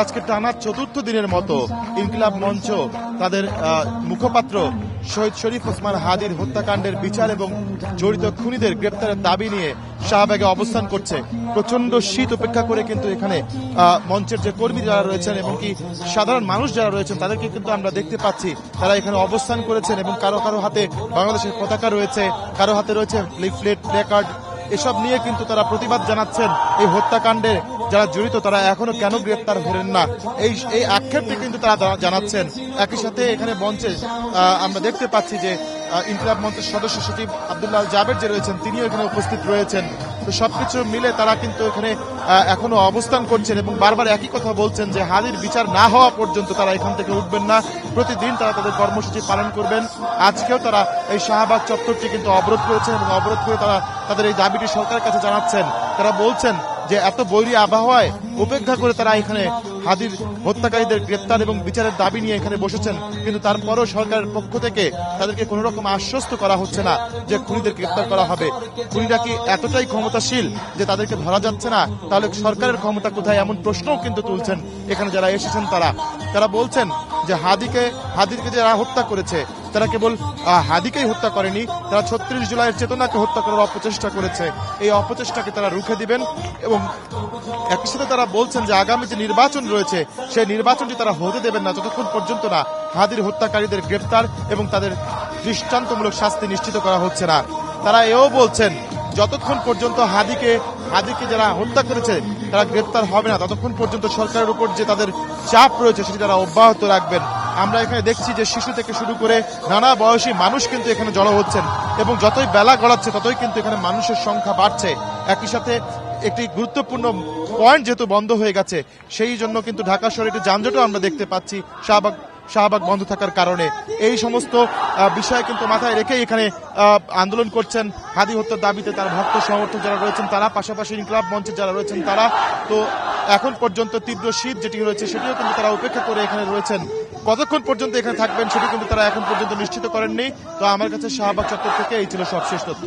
আজকে টানা চতুর্থ দিনের মতো ইনকিলাব মঞ্চ তাদের মুখপাত্র শহীদ শরীফ ওসমান হাদির হত্যাকাণ্ডের বিচার এবং জড়িত খুনিদের গ্রেপ্তারের দাবি নিয়ে শাহবাগে অবস্থান করছে। প্রচন্ড শীত উপেক্ষা করে কিন্তু এখানে মঞ্চের যে কর্মী যারা রয়েছেন এবং কি সাধারণ মানুষ যারা রয়েছেন তাদেরকে কিন্তু আমরা দেখতে পাচ্ছি তারা এখানে অবস্থান করেছেন এবং কারো কারো হাতে বাংলাদেশের পতাকা রয়েছে, কারো হাতে রয়েছে লিফলেট, প্ল্যাকার্ড, এসব নিয়ে কিন্তু তারা প্রতিবাদ জানাচ্ছেন। এই হত্যাকাণ্ডে যারা জড়িত তারা এখনো কেন গ্রেপ্তার হলেন না, এই আক্ষেপটি কিন্তু তারা জানাচ্ছেন। একই সাথে এখানে মঞ্চে আমরা দেখতে পাচ্ছি যে ইনকিলাব মঞ্চের সদস্য সচিব আব্দুল্লাহ জাবের যে রয়েছেন তিনিও এখানে উপস্থিত রয়েছেন। তো সবকিছু মিলে তারা কিন্তু এখানে এখনো অবস্থান করছেন এবং বারবার একই কথা বলছেন যে হাদির বিচার না হওয়া পর্যন্ত তারা এখান থেকে উঠবেন না। প্রতিদিন তারা তাদের কর্মসূচি পালন করবেন। আজকেও তারা এই শাহবাগ চত্বরটি কিন্তু অবরোধ করেছেন এবং অবরোধ করে তারা তাদের এই দাবিটি সরকারের কাছে জানাচ্ছেন। তারা বলছেন যে এত বৈরী আবহাওয়ায় উপেক্ষা করে তারা এখানে হাদির হত্যাকারীদের গ্রেপ্তার এবং বিচারের দাবি নিয়ে এখানে বসেছেন, কিন্তু তারপরও সরকারের পক্ষ থেকে তাদেরকে কোনো রকম আশ্বস্ত করা হচ্ছে না যে খুনিদের গ্রেপ্তার করা হবে। খুনিরা কি এতটাই ক্ষমতাশীল যে তাদেরকে ধরা যাচ্ছে না? তাহলে সরকারের ক্ষমতা কোথায়, এমন প্রশ্নও কিন্তু তুলছেন এখানে যারা এসেছেন। তারা বলছেন যে হাদিকে যারা হত্যা করেছে তারা কেবল হাদিকেই হত্যা করেনি, তারা ৩৬ জুলাইয়ের চেতনাকে হত্যা করার অপচেষ্টা করেছে। এই অপচেষ্টাকে তারা রুখে দিবেন এবং একই সাথে তারা বলছেন যে আগামী যে নির্বাচন রয়েছে সেই নির্বাচনটি তারা হতে দেবেন না যতক্ষণ পর্যন্ত না হাদির হত্যাকারীদের গ্রেপ্তার এবং তাদের দৃষ্টান্তমূলক শাস্তি নিশ্চিত করা হচ্ছে না। তারা এও বলছেন যতক্ষণ পর্যন্ত হাদিকে যারা হত্যা করেছে তারা গ্রেপ্তার হবে না ততক্ষণ পর্যন্ত সরকারের উপর যে তাদের চাপ রয়েছে সেটি তারা অব্যাহত রাখবেন। আমরা এখানে দেখছি যে শিশু থেকে শুরু করে নানা বয়সী মানুষ কিন্তু এখানে জড়ো হচ্ছেন এবং যতই বেলা গড়াচ্ছে ততই কিন্তু এখানে মানুষের সংখ্যা বাড়ছে। একই সাথে একটি গুরুত্বপূর্ণ পয়েন্ট যেহেতু বন্ধ হয়ে গেছে সেই জন্য কিন্তু ঢাকা শহরে একটি যানজটও আমরা দেখতে পাচ্ছি শাহবাগ বন্ধ থাকার কারণে। এই সমস্ত বিষয় কিন্তু মাথায় রেখে এখানে আন্দোলন করছেন হাদি হত্যার দাবিতে তার ভক্ত সমর্থক যারা রয়েছেন তারা, পাশাপাশি ইনকিলাব মঞ্চে যারা রয়েছেন তারা। তো এখন পর্যন্ত তীব্র শীত যেটি রয়েছে সেটিও কিন্তু তারা উপেক্ষা করে এখানে রয়েছেন। কতক্ষণ পর্যন্ত এখানে থাকবেন সেটি কিন্তু তারা এখন পর্যন্ত নিশ্চিত করেননি। তো আমার কাছে শাহবাগ চত্বর থেকে এই ছিল সবশেষ তথ্য।